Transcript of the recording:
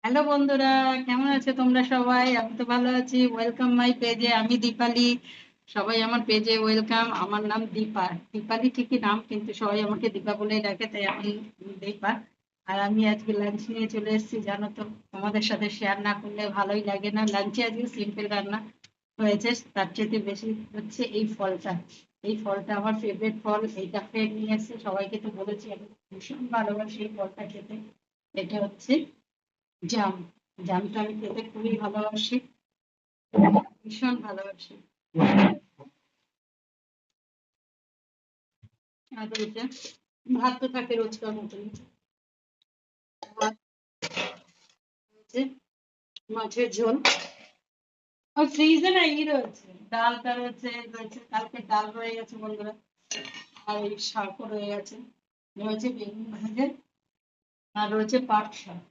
Hello বন্ধুরা, কেমন আছো তোমরা সবাই? আমি তো ভালো আছি। ওয়েলকাম মাই পেজে। আমি দীপালি। সবাই আমার পেজে ওয়েলকাম। আমার নাম দীপা। দীপালি ঠিকই নাম, কিন্তু সবাই আমাকে দীপা বলেই ডাকে, তাই আমি দীপা। আর আমি আজকে লাঞ্চ নিয়ে চলে এসেছি। জানো তো, তোমাদের সাথে শেয়ার না করলে ভালোই লাগে না। লাঞ্চে আজকে সিম্পল রান্না হয়েছে, তার চেয়ে বেশি হচ্ছে এই ফলটা। এই ফলটা আমার ফেভারিট ফল। এইটা ফ্রেন্ড নিয়ে এসেছে, সবাইকে তো বলেছি আমি ভীষণ ভালোবাসি এই ফলটা খেতে। এটা হচ্ছে জাম। জামটা আমি খেতে খুবই ভালোবাসি, ভীষণ ভালোবাসি। আর এটা ভাত তো থাকে রোজকার মতন। ভাত হচ্ছে মাছের ঝোল। আর ফ্রিজে না ই রয়েছে, ডালটা রয়েছে কালকে ডাল রয়ে গেছে বন্ধুরা। আর এই শাকও রয়ে গেছে। রয়েছে বেগুন ভাজা, আর রয়েছে পাট শাক।